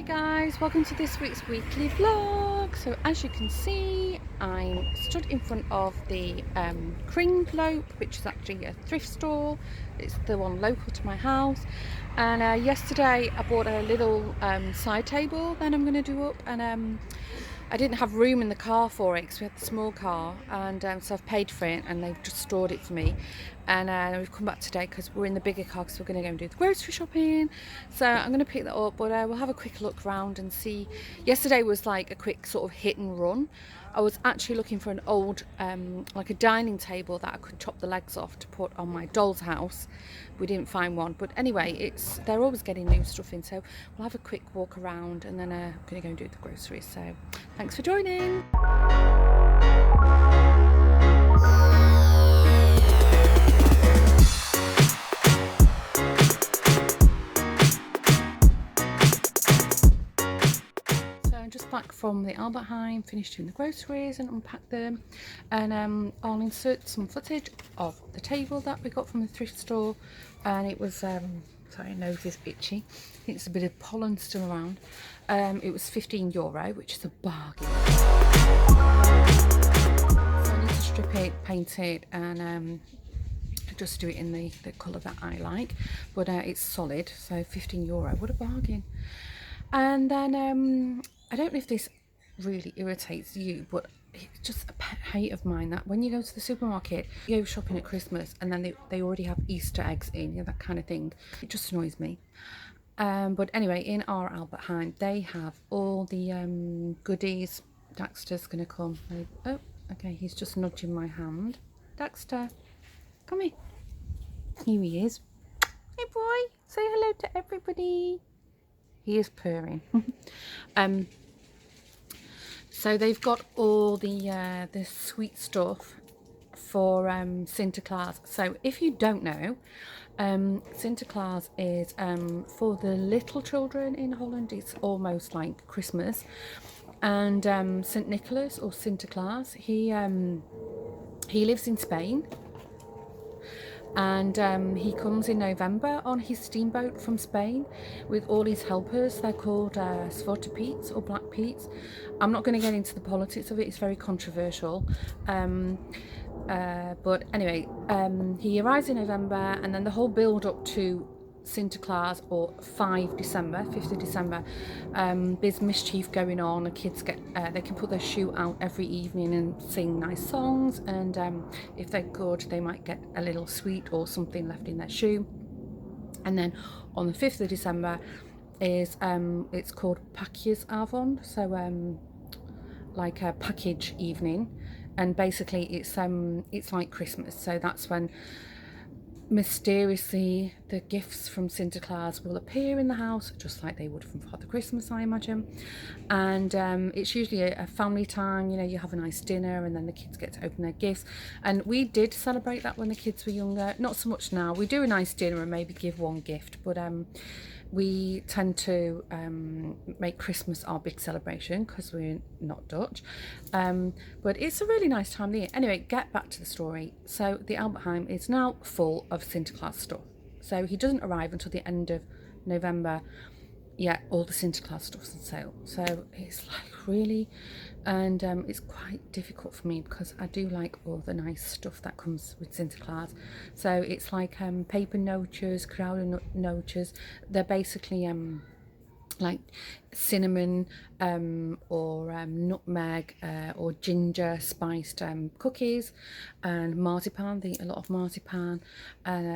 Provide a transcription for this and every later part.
guys, welcome to this week's weekly vlog. So as you can see, I'm stood in front of the Grrrr, which is actually a thrift store. It's the one local to my house. And yesterday I bought a little side table that I'm going to do up, and I didn't have room in the car for it because we had the small car, and so I've paid for it and they've just stored it for me. And we've come back today because we're in the bigger car because we're going to go and do the grocery shopping. So I'm going to pick that up, but we'll have a quick look around and see. Yesterday was like a quick sort of hit and run. I was actually looking for an old like a dining table that I could chop the legs off to put on my doll's house. We didn't find one, but anyway, they're always getting new stuff in, so we'll have a quick walk around and then I'm going to go and do the groceries. So thanks for joining. Just back from the Albert Heijn, finished doing the groceries and unpacked them, and I'll insert some footage of the table that we got from the thrift store. And it was sorry, nose is itchy, I think it's a bit of pollen still around. It was €15, which is a bargain. So I need to strip it, paint it, and just do it in the colour that I like, but it's solid, so €15, what a bargain. And then I don't know if this really irritates you, but it's just a pet hate of mine that when you go to the supermarket, you go shopping at Christmas and then they already have Easter eggs in, you know, that kind of thing. It just annoys me. But anyway, in our Albert Heijn, they have all the goodies. Daxter's going to come. Oh, okay, he's just nudging my hand. Daxter, come here. Here he is. Hey boy, say hello to everybody. He is purring. So they've got all the sweet stuff for Sinterklaas. So if you don't know, Sinterklaas is for the little children in Holland. It's almost like Christmas. And St. Nicholas, or Sinterklaas, he lives in Spain. And he comes in November on his steamboat from Spain with all his helpers. They're called Zwarte Piets or Black Piets. I'm not going to get into the politics of it, it's very controversial. But anyway, he arrives in November, and then the whole build up to Sinterklaas, or 5th of December, there's mischief going on. The kids they can put their shoe out every evening and sing nice songs, and if they're good, they might get a little sweet or something left in their shoe. And then on the 5th of December is it's called Pakjesavond, so like a package evening, and basically it's like Christmas. So that's when mysteriously the gifts from Sinterklaas will appear in the house, just like they would from Father Christmas, I imagine. And it's usually a family time, you know, you have a nice dinner and then the kids get to open their gifts. And we did celebrate that when the kids were younger, not so much now. We do a nice dinner and maybe give one gift, but we tend to make Christmas our big celebration because we're not Dutch. But it's a really nice time of the year. Anyway, get back to the story. So the Albert Heijn is now full of Sinterklaas stuff. So he doesn't arrive until the end of November. Yeah, all the Sinterklaas stuff's on sale. So it's like, really? And it's quite difficult for me because I do like all the nice stuff that comes with Sinterklaas. So it's like paper nootjes, kruiden nootjes. They're basically like cinnamon or nutmeg or ginger spiced cookies, and marzipan. They eat a lot of marzipan,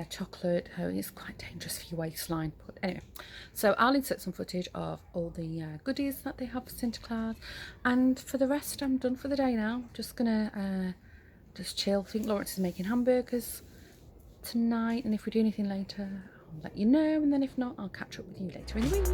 chocolate. It's quite dangerous for your waistline, but anyway. So I'll insert some footage of all the goodies that they have for Sinterklaas, and for the rest I'm done for the day now. Just gonna just chill. I think Lawrence is making hamburgers tonight, and if we do anything later I'll let you know, and then if not, I'll catch up with you later in the week.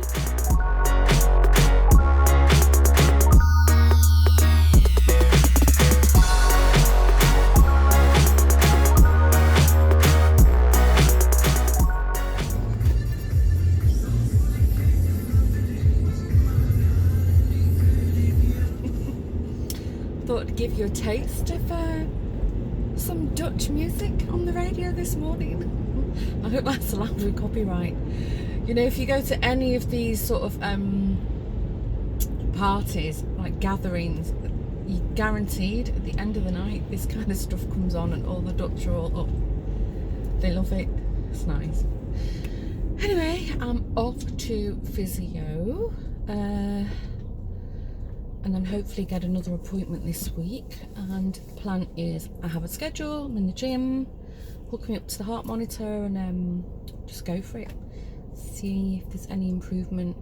Thought I'd give you a taste of some Dutch music on the radio this morning. I hope that's allowed with copyright. You know, if you go to any of these sort of parties, like gatherings, you guaranteed at the end of the night this kind of stuff comes on and all the ducks are all up. They love it. It's nice. Anyway, I'm off to physio, and then hopefully get another appointment this week. And the plan is I have a schedule, I'm in the gym, hook me up to the heart monitor, and just go for it. See if there's any improvement,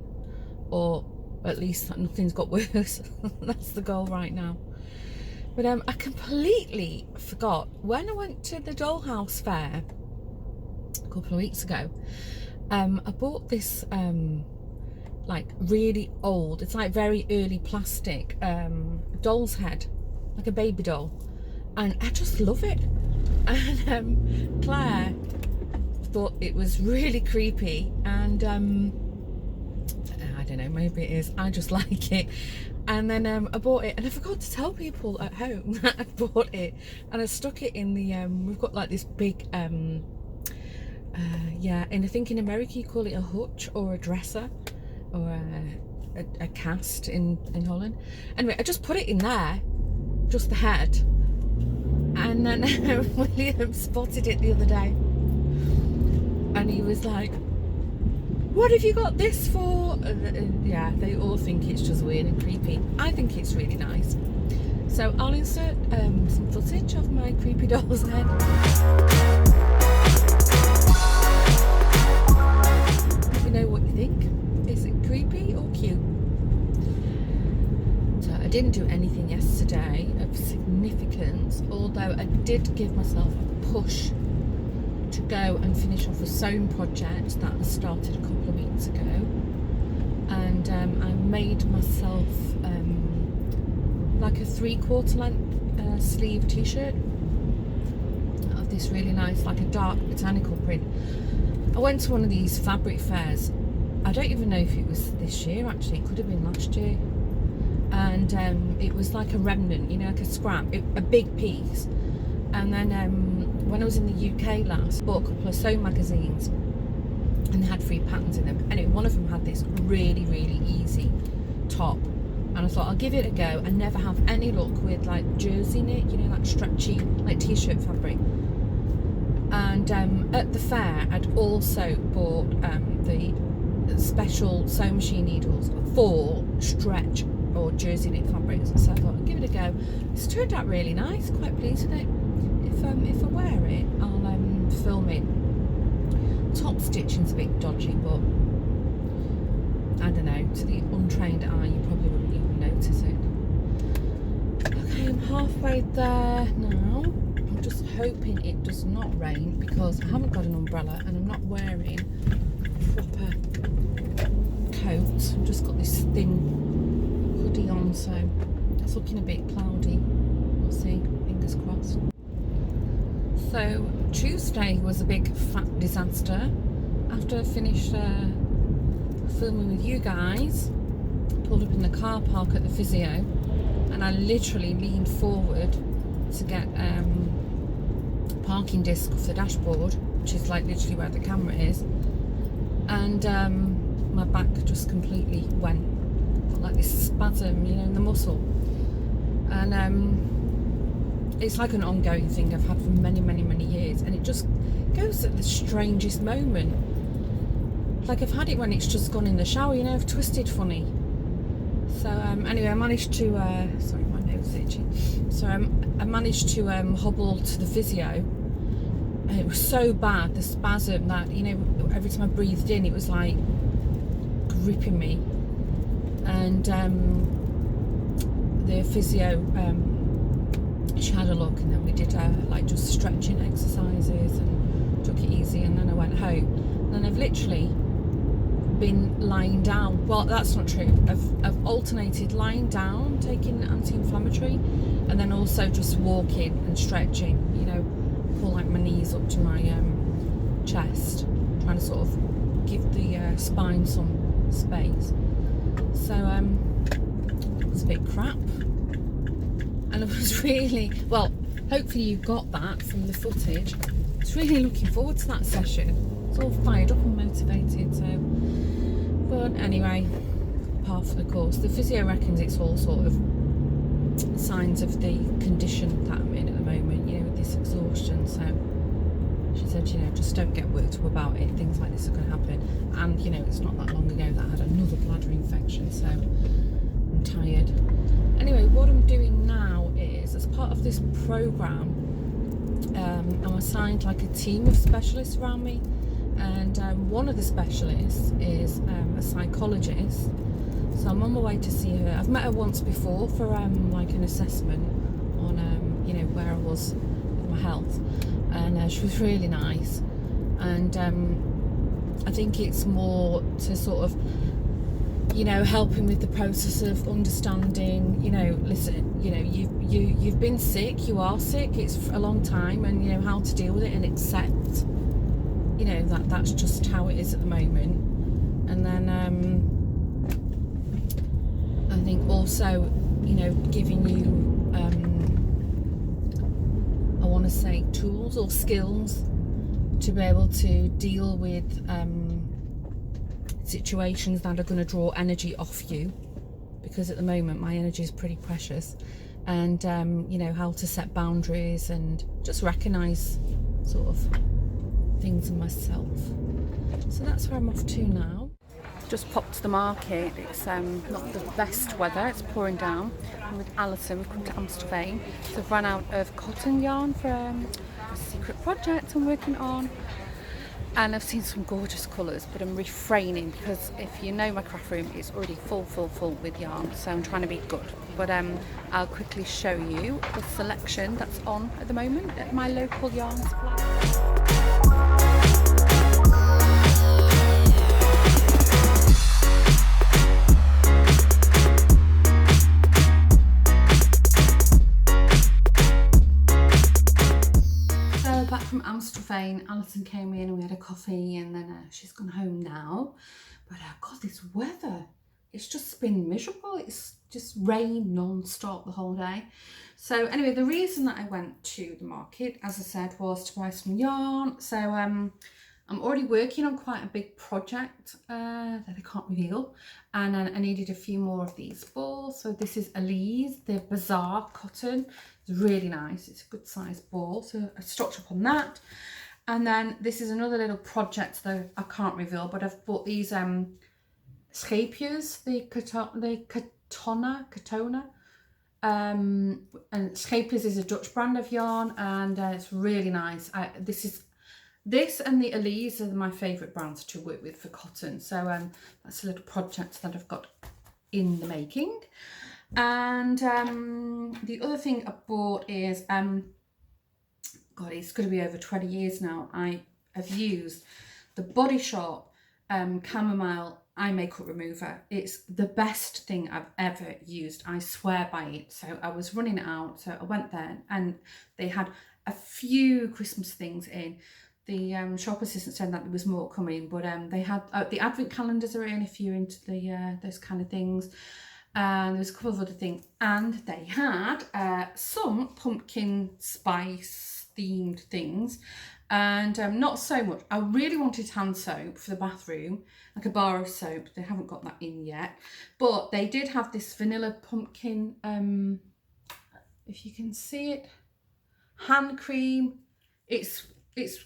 or at least that nothing's got worse. That's the goal right now. But I completely forgot, when I went to the Dollhouse Fair a couple of weeks ago, I bought this like really old, it's like very early plastic doll's head, like a baby doll, and I just love it. And Claire thought it was really creepy, and I don't know, maybe it is, I just like it. And then I bought it, and I forgot to tell people at home that I bought it, and I stuck it in the we've got like this big yeah, and I think in America you call it a hutch or a dresser or a cast in Holland. Anyway, I just put it in there, just the head, and then William spotted it the other day, and he was like, "What have you got this for?" Yeah, they all think it's just weird and creepy. I think it's really nice. So I'll insert some footage of my creepy doll's head. Let me know what you think. Is it creepy or cute? So I didn't do anything yesterday of significance, although I did give myself a push to go and finish off a sewing project that I started a couple of weeks ago, and I made myself like a 3/4 length sleeve t-shirt of this really nice, like a dark botanical print. I went to one of these fabric fairs, I don't even know if it was this year, actually it could have been last year, and it was like a remnant, you know, like a scrap, a big piece. And then when I was in the UK last, bought a couple of sewing magazines, and they had free patterns in them. Anyway, one of them had this really easy top, and I thought I'll give it a go. I never have any luck with like jersey knit, you know, that stretchy like t-shirt fabric. And at the fair I'd also bought the special sewing machine needles for stretch or jersey knit fabrics, so I thought I'll give it a go. It's turned out really nice, quite pleased with it. If I wear it, I'll film it. Top stitching's a bit dodgy, but I don't know, to the untrained eye you probably wouldn't even notice it. Okay, I'm halfway there now. I'm just hoping it does not rain, because I haven't got an umbrella and I'm not wearing a proper coat. I've just got this thin hoodie on, so it's looking a bit cloudy. We'll see, fingers crossed. So Tuesday was a big fat disaster. After I finished filming with you guys, pulled up in the car park at the physio, and I literally leaned forward to get parking disc off the dashboard, which is like literally where the camera is, and my back just completely went, got like this spasm, you know, in the muscle, and it's like an ongoing thing I've had for many years, and it just goes at the strangest moment. Like I've had it when it's just gone in the shower, you know, I've twisted funny. So anyway, I managed to sorry, my nose is itchy. So I managed to hobble to the physio, and it was so bad, the spasm, that, you know, every time I breathed in it was like gripping me. And the physio, she had a look, and then we did like just stretching exercises and took it easy, and then I went home. And then I've literally been lying down. Well, that's not true. I've alternated lying down, taking anti-inflammatory, and then also just walking and stretching, you know, pull like my knees up to my chest, trying to sort of give the spine some space. So it's a bit crap. And I was really, well, hopefully you got that from the footage. I was really looking forward to that session. It's all fired up and motivated, so. But anyway, part of the course. The physio reckons it's all sort of signs of the condition that I'm in at the moment, you know, with this exhaustion. So she said, you know, just don't get worked up about it. Things like this are going to happen. And, you know, it's not that long ago that I had another bladder infection, so I'm tired. Anyway, what I'm doing now is, as part of this programme, I'm assigned like a team of specialists around me. And one of the specialists is a psychologist. So I'm on my way to see her. I've met her once before for like an assessment on, you know, where I was with my health. And she was really nice, and I think it's more to sort of, you know, helping with the process of understanding, you know, listen, you know, you've been sick, you are sick, it's a long time, and you know how to deal with it and accept, you know, that's just how it is at the moment. And then I think also, you know, giving you I want to say tools or skills to be able to deal with situations that are going to draw energy off you, because at the moment my energy is pretty precious. And you know, how to set boundaries and just recognize sort of things in myself. So that's where I'm off to now. Just popped to the market. It's not the best weather, it's pouring down. I'm with Alison, we've come to Amstelveen. So I've run out of cotton yarn for a secret project I'm working on. And I've seen some gorgeous colours, but I'm refraining because if you know my craft room, it's already full with yarn. So I'm trying to be good. But I'll quickly show you the selection that's on at the moment at my local yarn supply. Back from Amstelveen, Alison came in and we had a coffee, and then she's gone home now. But God, this weather, it's just been miserable. It's just rain non-stop the whole day. So anyway, the reason that I went to the market, as I said, was to buy some yarn. So I'm already working on quite a big project that I can't reveal, and I needed a few more of these balls. So this is Elise, the Bazaar cotton. It's really nice, it's a good size ball, so I stocked up on that. And then this is another little project that I can't reveal, but I've bought these scheepjes, the Katona, and Scheepjes is a Dutch brand of yarn, and it's really nice. This and the Elise are my favourite brands to work with for cotton. So that's a little project that I've got in the making. And the other thing I bought is, God, it's going to be over 20 years now. I have used the Body Shop Chamomile eye makeup remover. It's the best thing I've ever used. I swear by it. So I was running out, so I went there and they had a few Christmas things in. The shop assistant said that there was more coming, but they had the advent calendars are in if you're into the those kind of things. And there was a couple of other things, and they had some pumpkin spice themed things, and not so much. I really wanted hand soap for the bathroom, like a bar of soap. They haven't got that in yet, but they did have this vanilla pumpkin, if you can see it, hand cream. It's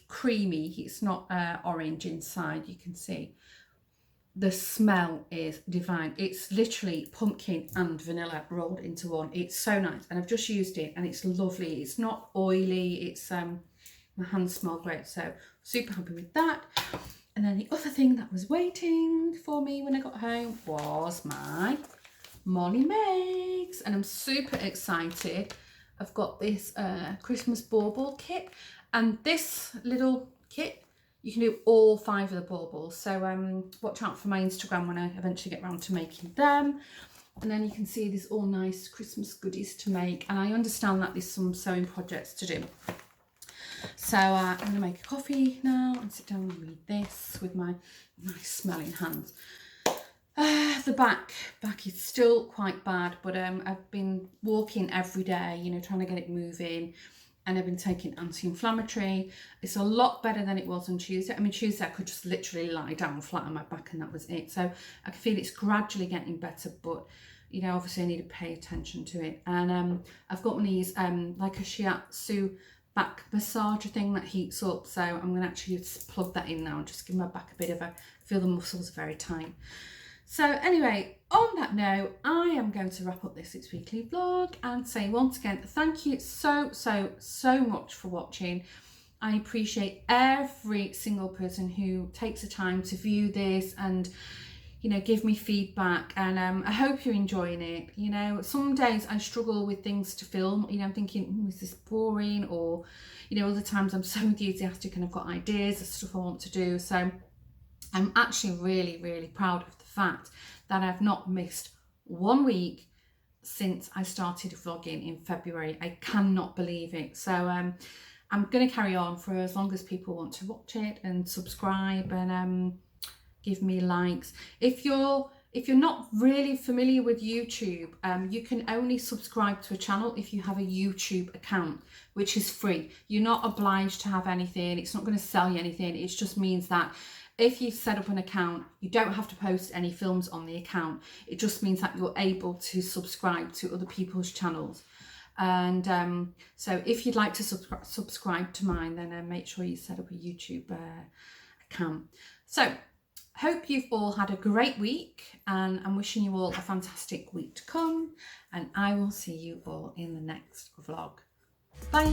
creamy, it's not orange inside, you can see. The smell is divine. It's literally pumpkin and vanilla rolled into one. It's so nice, and I've just used it and it's lovely. It's not oily, it's my hands smell great, so super happy with that. And then the other thing that was waiting for me when I got home was my Molly Makes, and I'm super excited. I've got this Christmas bauble kit, and this little kit, you can do all 5 of the baubles. So watch out for my Instagram when I eventually get around to making them. And then you can see there's all nice Christmas goodies to make. And I understand that there's some sewing projects to do. So I'm going to make a coffee now and sit down and read this with my nice smelling hands. The back is still quite bad, but I've been walking every day, you know, trying to get it moving. and I've been taking anti-inflammatory. It's a lot better than it was on Tuesday. I mean, Tuesday I could just literally lie down flat on my back and that was it. So I can feel it's gradually getting better, but you know, obviously I need to pay attention to it. And I've got one of these like a shiatsu back massager thing that heats up. So I'm going to actually just plug that in now and just give my back a bit of a, feel the muscles are very tight. So anyway, on that note, I am going to wrap up this week's weekly vlog and say once again, thank you so much for watching. I appreciate every single person who takes the time to view this and, you know, give me feedback, and I hope you're enjoying it. You know, some days I struggle with things to film, you know, I'm thinking, is this boring? Or, you know, other times I'm so enthusiastic and I've got ideas of stuff I want to do. So I'm actually really proud of the fact that I've not missed 1 week since I started vlogging in February. I cannot believe it. So I'm going to carry on for as long as people want to watch it and subscribe and give me likes. If you're not really familiar with YouTube, you can only subscribe to a channel if you have a YouTube account, which is free. You're not obliged to have anything. It's not going to sell you anything. It just means that if you set up an account, you don't have to post any films on the account. It just means that you're able to subscribe to other people's channels. And so if you'd like to subscribe to mine, then make sure you set up a YouTube account. So hope you've all had a great week, and I'm wishing you all a fantastic week to come, and I will see you all in the next vlog. Bye.